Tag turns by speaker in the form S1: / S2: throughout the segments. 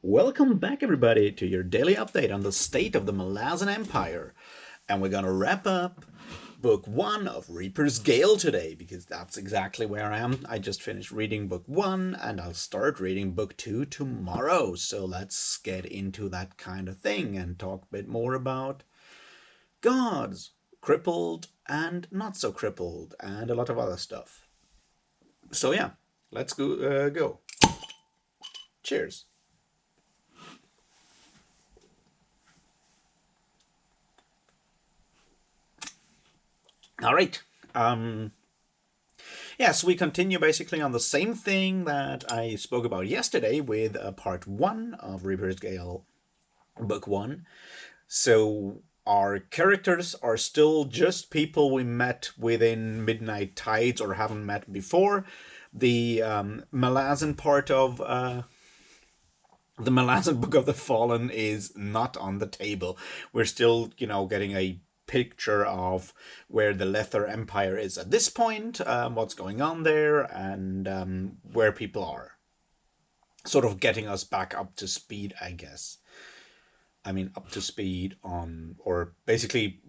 S1: Welcome back, everybody, to your daily update on the state of the Malazan Empire. And we're gonna wrap up book 1 of Reaper's Gale today, because that's exactly where I am. I just finished reading book 1, and I'll start reading book 2 tomorrow. So let's get into that kind of thing and talk a bit more about gods, crippled and not so crippled, and a lot of other stuff. So yeah, let's go. Cheers. All right. Yes, we continue basically on the same thing that I spoke about yesterday with part 1 of Reaper's Gale, book 1. So our characters are still just people we met within Midnight Tides or haven't met before. The Malazan part of the Malazan Book of the Fallen is not on the table. We're still, getting a picture of where the Lether Empire is at this point, what's going on there, and where people are. Sort of getting us back up to speed, I guess. I mean, up to speed on, or basically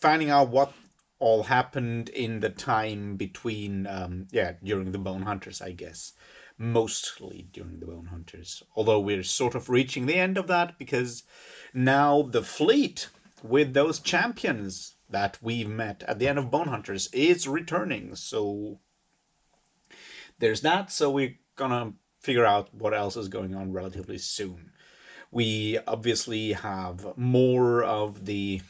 S1: finding out what all happened in the time between, during the Bone Hunters, I guess. Mostly during the Bone Hunters. Although we're sort of reaching the end of that, because now the fleet with those champions that we've met at the end of Bone Hunters is returning. So there's that. So we're gonna figure out what else is going on relatively soon. We obviously have more of the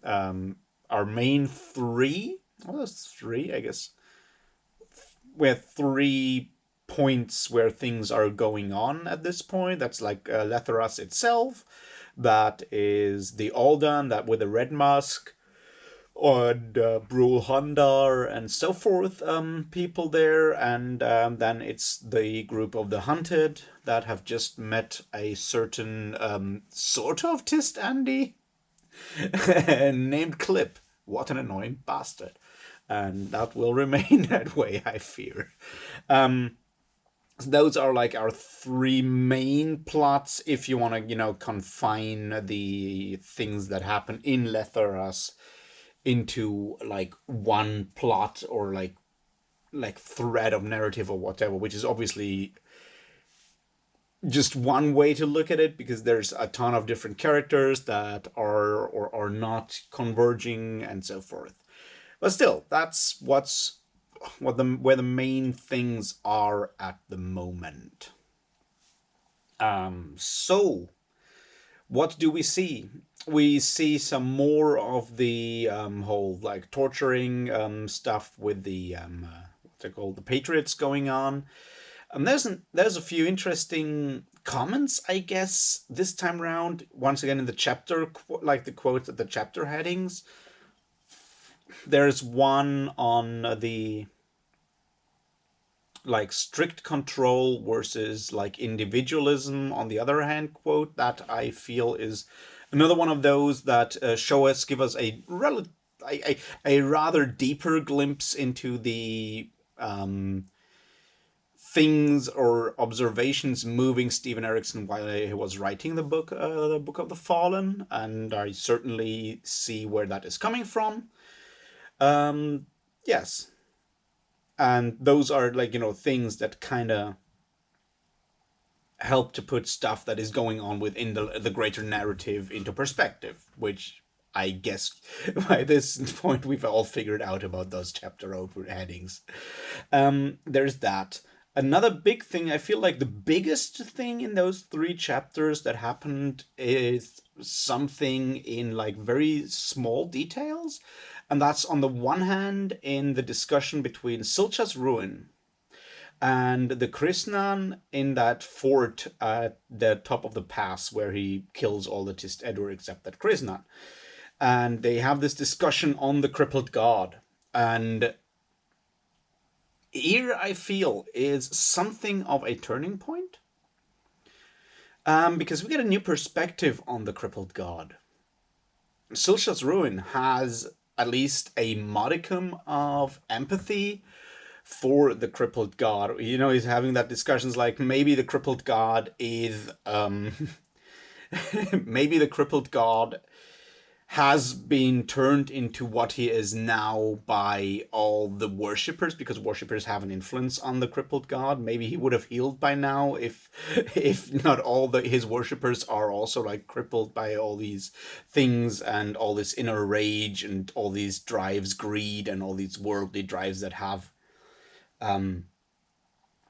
S1: our main three. Well, that's three, I guess. We have 3 points where things are going on at this point. That's like Lethargus itself. That is the Aldan, that with the red mask, and Brul Hundar and so forth, people there, and then it's the group of the Hunted that have just met a certain sort of Tist Andy named Clip. What an annoying bastard. And that will remain that way, I fear. Those are like our 3 main plots, if you want to, confine the things that happen in Lethargus into like one plot or like thread of narrative or whatever, which is obviously just one way to look at it, because there's a ton of different characters that are or are not converging and so forth. But still, that's where the main things are at the moment. So what do we see? We see some more of the whole like torturing stuff with the what's it called, the Patriots going on. There's a few interesting comments, I guess, this time around. Once again in the chapter, like the quotes at the chapter headings. There's one on the like strict control versus like individualism on the other hand quote, that I feel is another one of those that give us a rather deeper glimpse into the things or observations moving Stephen Erickson while he was writing the Book of the Fallen, and I certainly see where that is coming from. Yes. And those are like, things that kind of help to put stuff that is going on within the greater narrative into perspective, which I guess by this point we've all figured out about those chapter headings. There's that. Another big thing, I feel like the biggest thing in those 3 chapters that happened is something in like very small details. And that's on the one hand in the discussion between Silcha's Ruin and the Krishnan in that fort at the top of the pass where he kills all the Tist Edur except that Krishnan. And they have this discussion on the crippled god. And here I feel is something of a turning point. Because we get a new perspective on the crippled god. Silcha's Ruin has at least a modicum of empathy for the crippled god. You know, he's having that discussions like maybe the crippled god is maybe the crippled god has been turned into what he is now by all the worshippers, because worshippers have an influence on the crippled god. Maybe he would have healed by now if not all his worshippers are also like crippled by all these things and all this inner rage and all these drives, greed, and all these worldly drives that have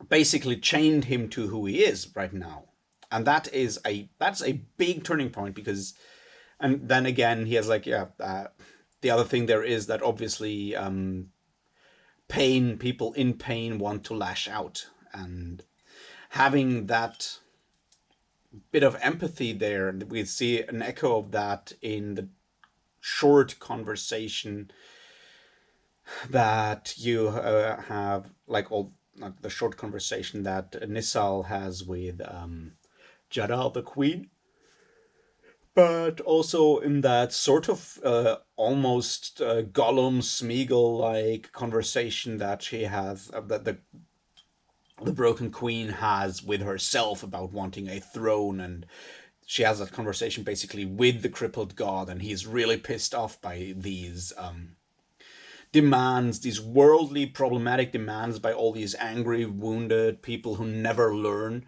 S1: basically chained him to who he is right now. And that's a big turning point, because and then again, he has like, the other thing there is that obviously people in pain want to lash out. And having that bit of empathy there, we see an echo of that in the short conversation that you have, like the short conversation that Nissal has with Jada, the queen, but also in that sort of almost Gollum Smeagol like conversation that she has, that the Broken Queen has with herself about wanting a throne. And she has that conversation basically with the crippled god, and he's really pissed off by these demands, these worldly problematic demands by all these angry, wounded people who never learn.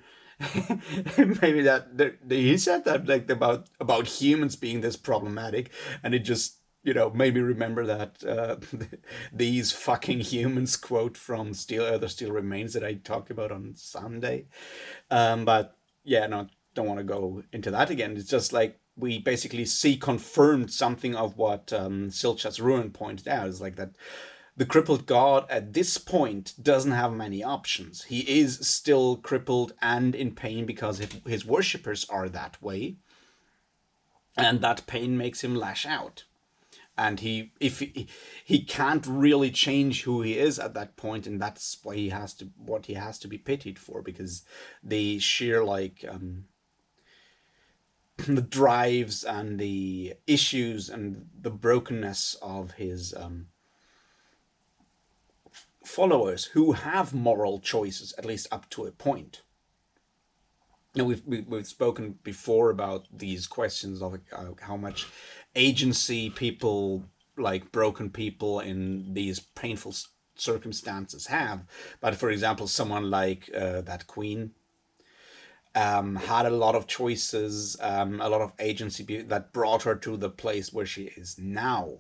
S1: Maybe that he said that like about humans being this problematic, and it just, you know, made me remember that these fucking humans quote from The Steel Remains that I talked about on Sunday. But yeah, no, don't want to go into that again. It's just like we basically see confirmed something of what Silchas Ruin pointed out, is like that the crippled god at this point doesn't have many options. He is still crippled and in pain because his worshippers are that way, and that pain makes him lash out. And he can't really change who he is at that point, and that's why he has to be pitied for, because the sheer like the drives and the issues and the brokenness of his followers, who have moral choices, at least up to a point. You know, we've spoken before about these questions of how much agency people, like broken people in these painful circumstances, have. But for example, someone like that queen had a lot of choices, a lot of agency that brought her to the place where she is now.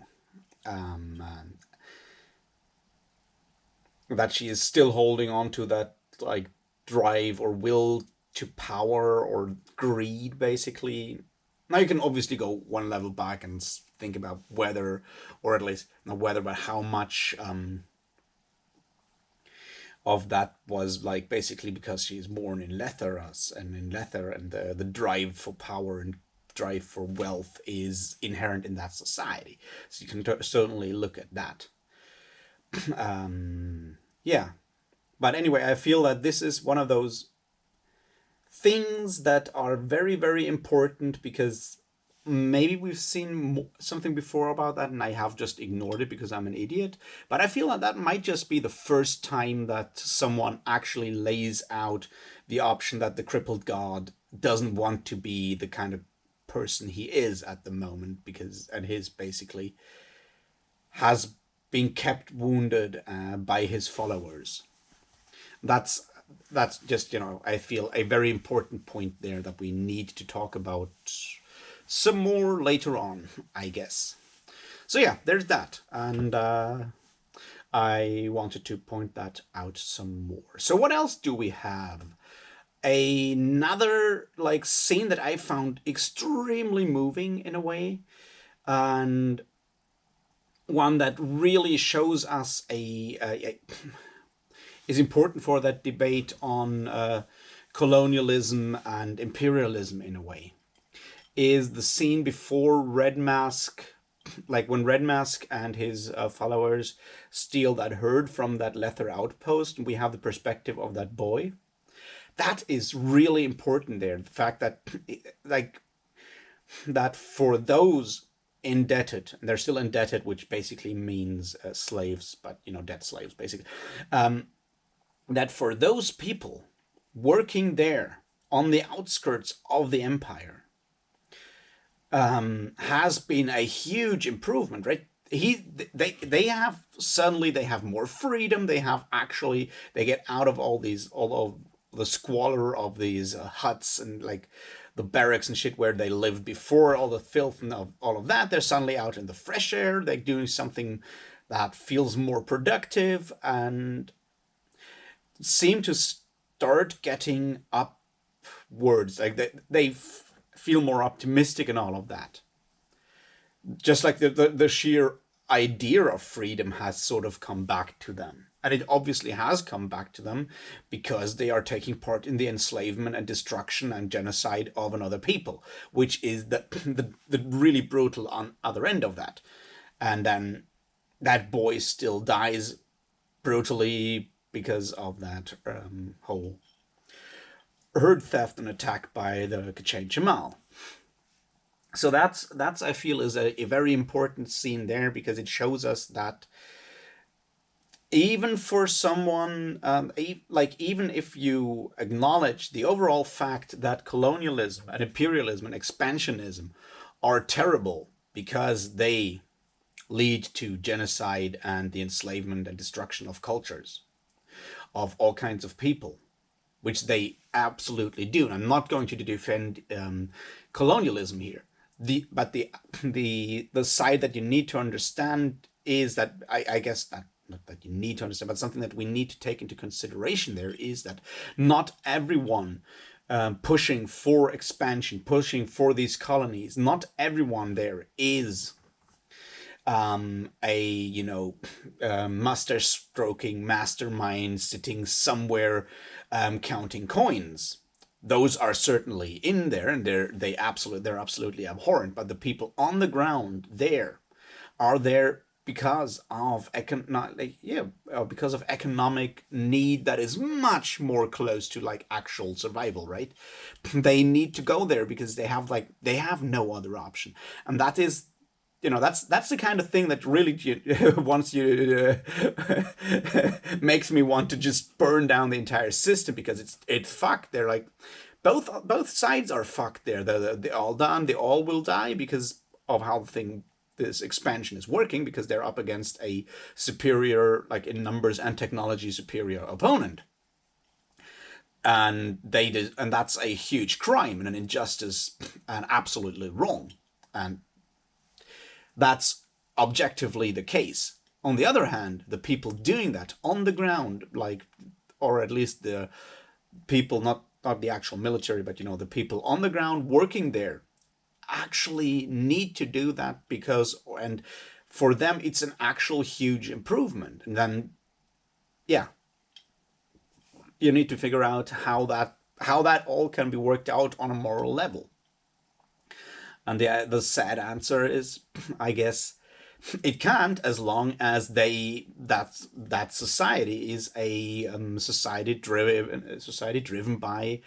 S1: That she is still holding on to that like drive or will to power or greed, basically. Now you can obviously go one level back and think about whether, or at least not whether, but how much of that was like basically because she is born in Lethargus, and in Lether, and the drive for power and drive for wealth is inherent in that society. So you can certainly look at that. Yeah, but anyway, I feel that this is one of those things that are very, very important, because maybe we've seen something before about that and I have just ignored it because I'm an idiot. But I feel that that might just be the first time that someone actually lays out the option that the crippled god doesn't want to be the kind of person he is at the moment, because and his basically has been kept wounded by his followers. That's just, you know, I feel a very important point there that we need to talk about some more later on, I guess. So yeah, there's that, and I wanted to point that out some more. So what else do we have? Another like scene that I found extremely moving in a way, and one that really shows us is important for that debate on colonialism and imperialism in a way, is the scene before Red Mask, like when Red Mask and his followers steal that herd from that Lether outpost, and we have the perspective of that boy. That is really important there. The fact that, like, that for those indebted. They're still indebted, which basically means slaves, but debt slaves, basically. Um, that for those people working there on the outskirts of the empire has been a huge improvement, right? They have suddenly they have more freedom. They get out of all of the squalor of these huts and like the barracks and shit where they lived before, all the filth and all of that. They're suddenly out in the fresh air. They're doing something that feels more productive and seem to start getting upwards. Like they feel more optimistic and all of that. Just like the sheer idea of freedom has sort of come back to them. And it obviously has come back to them because they are taking part in the enslavement and destruction and genocide of another people, which is the really brutal on other end of that. And then that boy still dies brutally because of that whole herd theft and attack by the Kachin Jamal. So that's I feel is a very important scene there, because it shows us that even for someone even if you acknowledge the overall fact that colonialism and imperialism and expansionism are terrible because they lead to genocide and the enslavement and destruction of cultures of all kinds of people, which they absolutely do. And I'm not going to defend colonialism here. But the side that you need to understand is that I guess that not that you need to understand, but something that we need to take into consideration there is that not everyone pushing for expansion, pushing for these colonies, not everyone there is master stroking mastermind sitting somewhere counting coins. Those are certainly in there, and they're absolutely abhorrent. But the people on the ground there are there because of because of economic need that is much more close to like actual survival, right? They need to go there because they have no other option, and that is that's the kind of thing that really wants you makes me want to just burn down the entire system, because it's fucked. They're like both sides are fucked there. They're all done. They all will die because of how this expansion is working, because they're up against a superior, like in numbers and technology, superior opponent. And and that's a huge crime and an injustice and absolutely wrong. And that's objectively the case. On the other hand, the people doing that on the ground, or at least the people, not the actual military, but the people on the ground working there, actually need to do that and for them it's an actual huge improvement. And then, yeah, you need to figure out how that all can be worked out on a moral level. And the sad answer is, I guess, it can't, as long as that society is a society driven by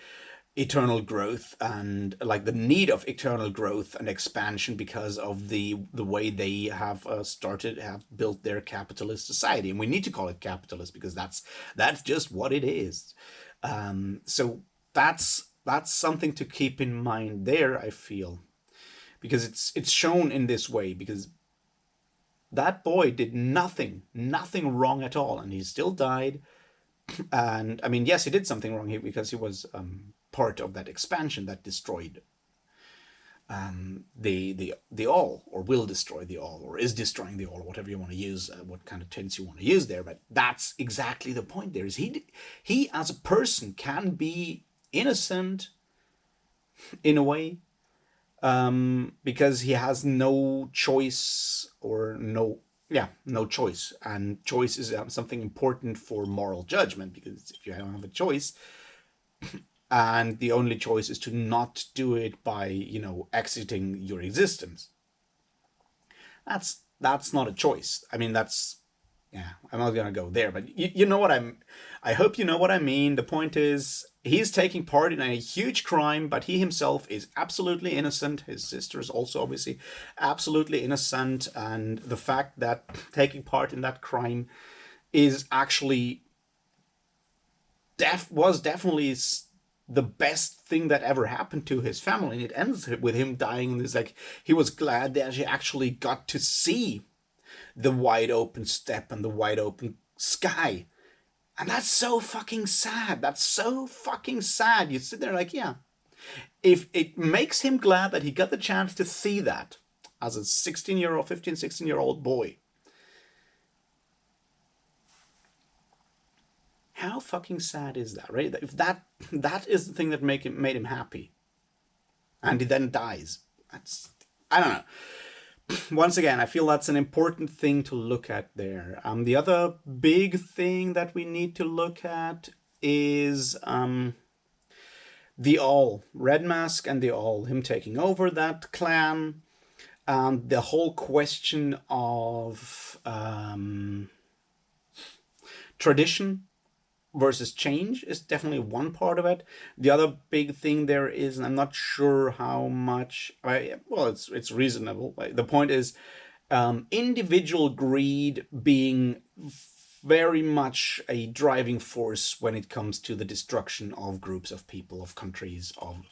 S1: eternal growth, and like the need of eternal growth and expansion because of the way they have built their capitalist society. And we need to call it capitalist because that's just what it is. So that's something to keep in mind there, I feel, because it's shown in this way, because that boy did nothing wrong at all, and he still died. And I mean, yes, he did something wrong here because he was part of that expansion that destroyed the all, or will destroy the all, or is destroying the all, or whatever you want to use, what kind of tense you want to use there. But that's exactly the point. There is he as a person can be innocent in a way, because he has no choice, no choice. And choice is something important for moral judgment, because if you don't have a choice, and the only choice is to not do it by exiting your existence, that's not a choice. I mean, I'm not gonna go there, but you know what I hope you know what I mean. The point is, he's taking part in a huge crime, but he himself is absolutely innocent. His sister is also obviously absolutely innocent, and the fact that taking part in that crime is actually was definitely the best thing that ever happened to his family. And it ends with him dying, and it's like he was glad that he actually got to see the wide open steppe and the wide open sky. And that's so fucking sad. That's so fucking sad. You sit there like, yeah. If it makes him glad that he got the chance to see that as a 16-year-old, 15, 16-year-old boy, how fucking sad is that, right? If that is the thing that made him happy, and he then dies, that's, I don't know. Once again, I feel that's an important thing to look at there. The other big thing that we need to look at is the All, Red Mask and the All, him taking over that clan, and the whole question of tradition versus change is definitely one part of it. The other big thing there is, and I'm not sure how much, well, it's reasonable. The point is individual greed being very much a driving force when it comes to the destruction of groups of people, of countries, of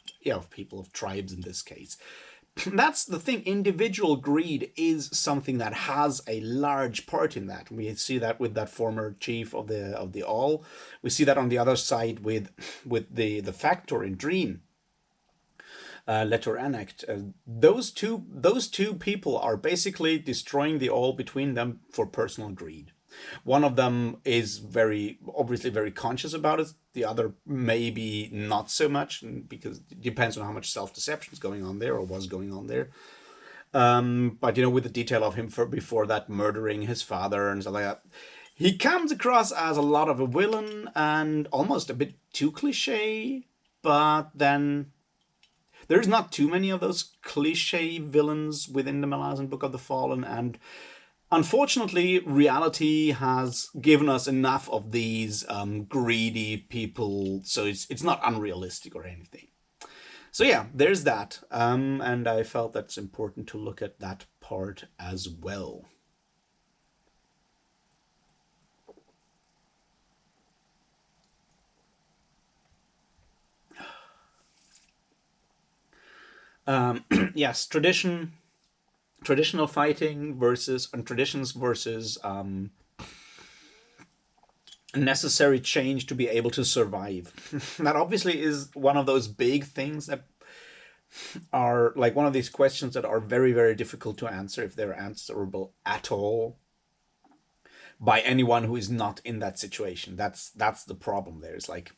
S1: people, of tribes in this case. That's the thing. Individual greed is something that has a large part in that. We see that with that former chief of the All. We see that on the other side with the Factor in Dream, Letter Anect. Those two people are basically destroying the All between them for personal greed. One of them is obviously very conscious about it. The other maybe not so much, because it depends on how much self-deception is going on there, or was going on there. But with the detail of him before that murdering his father and stuff like that, he comes across as a lot of a villain and almost a bit too cliche. But then there's not too many of those cliche villains within the Malazan Book of the Fallen, and unfortunately, reality has given us enough of these greedy people, so it's not unrealistic or anything. So yeah, there's that, and I felt that's important to look at that part as well. Yes, traditional fighting versus traditions versus necessary change to be able to survive. That obviously is one of those big things that are like one of these questions that are very, very difficult to answer, if they're answerable at all, by anyone who is not in that situation. That's the problem there. It's like,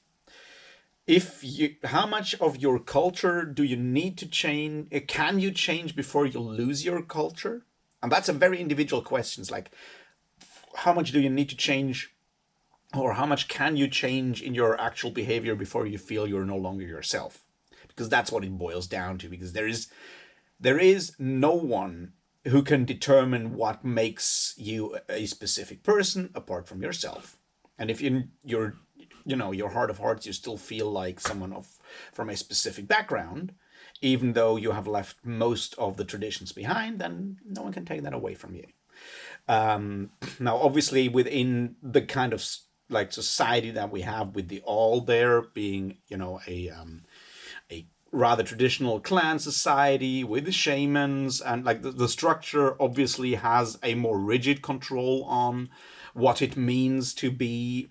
S1: how much of your culture do you need to change? Can you change before you lose your culture? And that's a very individual question. It's like, how much do you need to change, or how much can you change in your actual behavior before you feel you're no longer yourself? Because that's what it boils down to. Because there is no one who can determine what makes you a specific person apart from yourself. And if your heart of hearts, you still feel like someone from a specific background, even though you have left most of the traditions behind, then no one can take that away from you. Now, obviously, within the kind of like society that we have, with the All there being, a rather traditional clan society with the shamans, and like the structure obviously has a more rigid control on what it means to be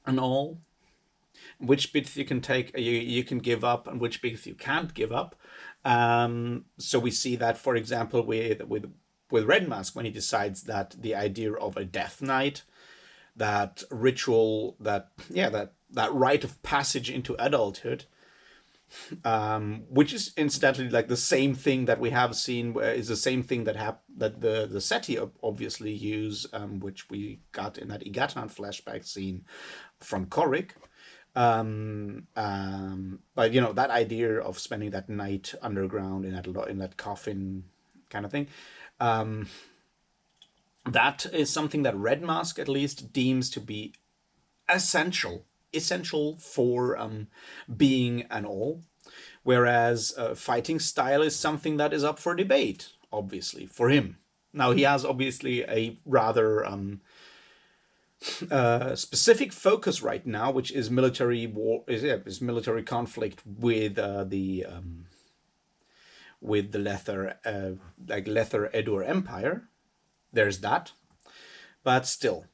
S1: an All, which bits you can take, you can give up, and which bits you can't give up. So we see that, for example, with Red Mask, when he decides that the idea of a death knight, that ritual, that rite of passage into adulthood, which is incidentally like the same thing that we have seen, is the same thing that the Seti obviously use, which we got in that Igatan flashback scene from Korik. But that idea of spending that night underground in that coffin kind of thing, that is something that Red Mask at least deems to be essential essential for being an all, whereas fighting style is something that is up for debate, obviously, for him. Now, he has obviously a rather specific focus right now, which is military war, is military conflict with the Lether Edur Empire. There's that, but still,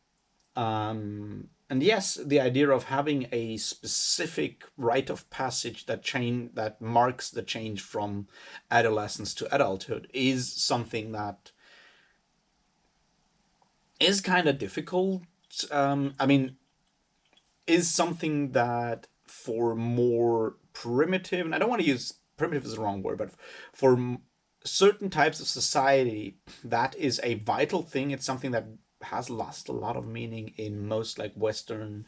S1: and yes, the idea of having a specific rite of passage that marks the change from adolescence to adulthood is something that is kind of difficult. I mean, is something that for more primitive, and I don't want to use primitive is the wrong word, but for certain types of society, that is a vital thing. It's something that has lost a lot of meaning in most like Western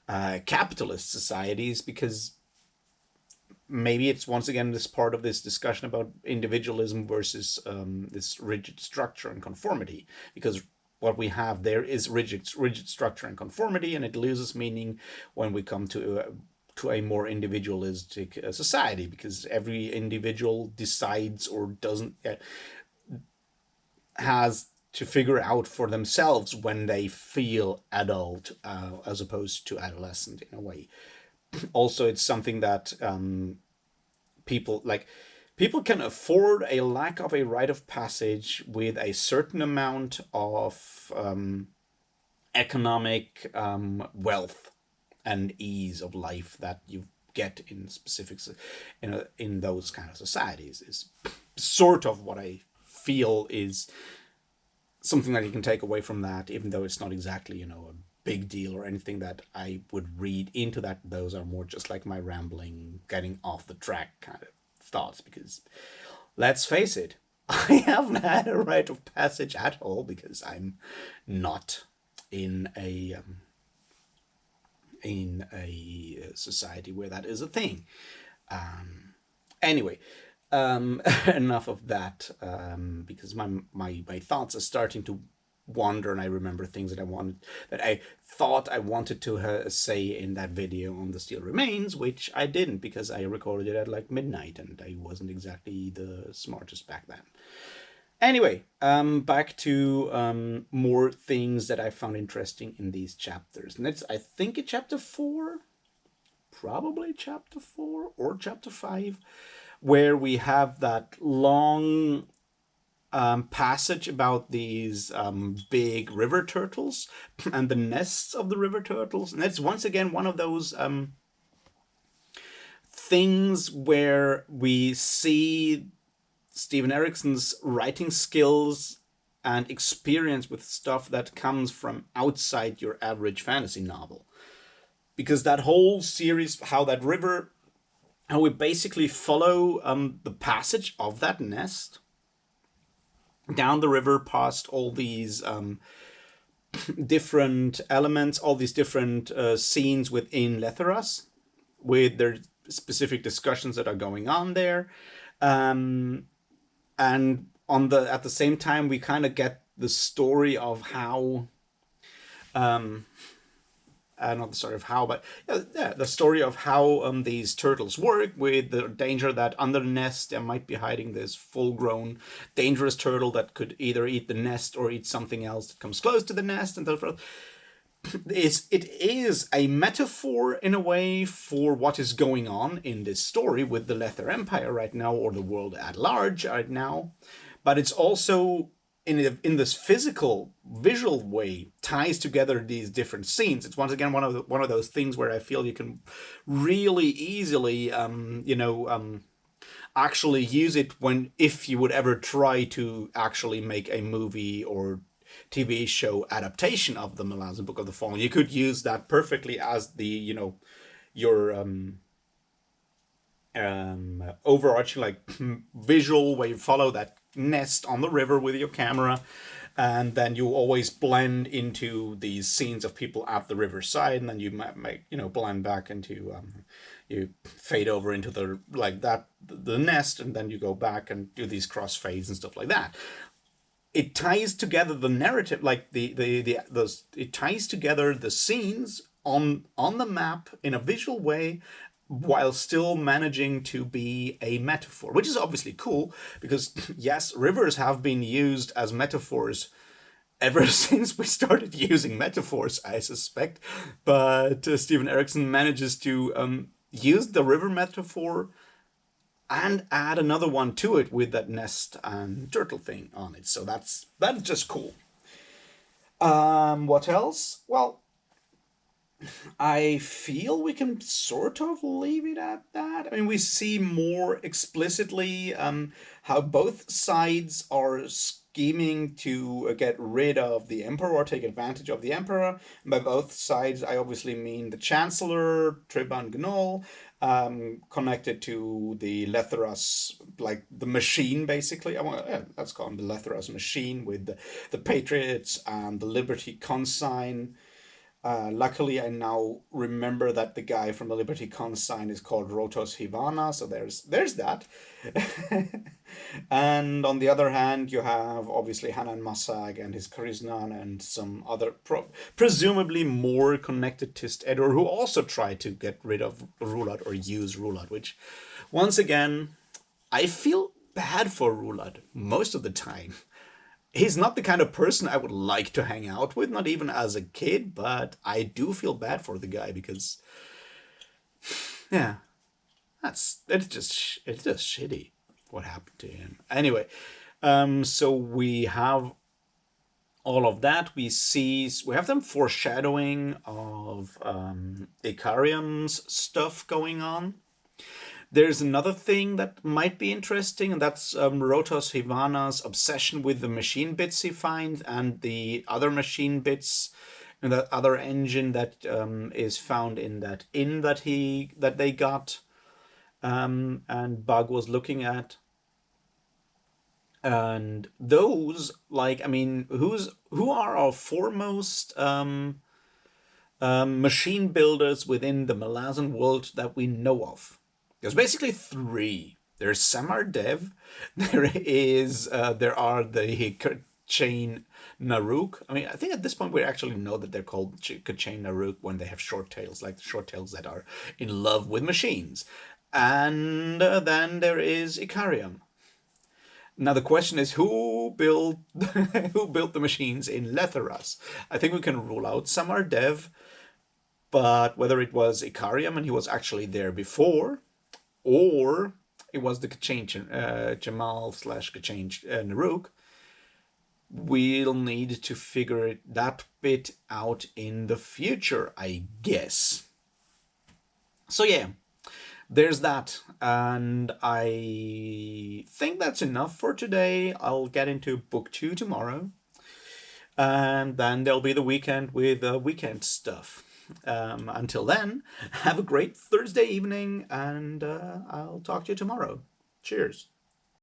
S1: capitalist societies, because maybe it's once again this part of this discussion about individualism versus this rigid structure and conformity, because what we have there is rigid structure and conformity, and it loses meaning when we come to a more individualistic society, because every individual decides or doesn't has to figure out for themselves when they feel adult as opposed to adolescent in a way. Also, it's something that people can afford a lack of a rite of passage with a certain amount of economic wealth and ease of life that you get in specifics in those kind of societies, is sort of what I feel is something that you can take away from that, even though it's not exactly, a big deal or anything that I would read into that. Those are more just like my rambling, getting off the track kind of thoughts, because let's face it, I haven't had a rite of passage at all, because I'm not in a society where that is a thing. Anyway, enough of that, because my thoughts are starting to wander, and I remember things that I thought I wanted to say in that video on the Steel Remains, which I didn't, because I recorded it at like midnight and I wasn't exactly the smartest back then. Anyway, back to more things that I found interesting in these chapters. And it's, I think, it's chapter 4, probably chapter 4 or chapter 5, where we have that long passage about these big river turtles and the nests of the river turtles. And it's once again one of those things where we see Steven Erikson's writing skills and experience with stuff that comes from outside your average fantasy novel. Because that whole series, how we basically follow the passage of that nest down the river, past all these different elements, all these different scenes within Lethargus, with their specific discussions that are going on there. And at the same time, we kind of get the story of how not the story of how, but the story of how these turtles work, with the danger that under the nest there might be hiding this full-grown dangerous turtle that could either eat the nest or eat something else that comes close to the nest, and so forth. It is a metaphor in a way for what is going on in this story with the Lether Empire right now, or the world at large right now, but it's also in this physical, visual way, ties together these different scenes. It's once again one of those things where I feel you can really easily, actually use it if you would ever try to actually make a movie or TV show adaptation of the Malazan Book of the Fallen. You could use that perfectly as your overarching visual, where you follow that nest on the river with your camera, and then you always blend into these scenes of people at the riverside, and then you might blend back into you fade over into the nest, and then you go back and do these crossfades and stuff like that. It ties together the narrative, it ties together the scenes on the map in a visual way, while still managing to be a metaphor, which is obviously cool because yes, rivers have been used as metaphors ever since we started using metaphors, I suspect. But Stephen Erickson manages to use the river metaphor and add another one to it with that nest and turtle thing on it. So that's just cool. What else? Well, I feel we can sort of leave it at that. I mean, we see more explicitly how both sides are scheming to get rid of the emperor or take advantage of the emperor. And by both sides, I obviously mean the chancellor, Triban Gnol, connected to the lethargus, like the machine, basically. Let's call him the lethargus machine with the patriots and the liberty consign. Luckily, I now remember that the guy from the Liberty Consign is called Rotos Hivana, so there's that. And on the other hand, you have obviously Hanan Masag and his Kariznan and some other presumably more connected to Stedor who also try to get rid of Rulad or use Rulad, which once again, I feel bad for Rulad most of the time. He's not the kind of person I would like to hang out with, not even as a kid, but I do feel bad for the guy because, yeah, it's just shitty what happened to him. Anyway, so we have all of that. We have them foreshadowing of Icarium's stuff going on. There's another thing that might be interesting, and that's Rotos Hivana's obsession with the machine bits he finds and the other machine bits and that other engine that is found in that inn that they got and Bug was looking at. And those, like, I mean, who are our foremost machine builders within the Malazan world that we know of? There's basically three. There's Samar Dev. There are the Kachane Naruk. I mean, I think at this point we actually know that they're called Kachane Naruk when they have short tails, like the short tails that are in love with machines. And then there is Icarium. Now the question is, who built the machines in Lethargus? I think we can rule out Samar Dev, but whether it was Icarium and he was actually there before, or it was the Jamal / Kachane Naruk, we'll need to figure that bit out in the future, I guess. So yeah, there's that, and I think that's enough for today. I'll get into book 2 tomorrow, and then there'll be the weekend with weekend stuff. Until then, have a great Thursday evening, and I'll talk to you tomorrow. Cheers.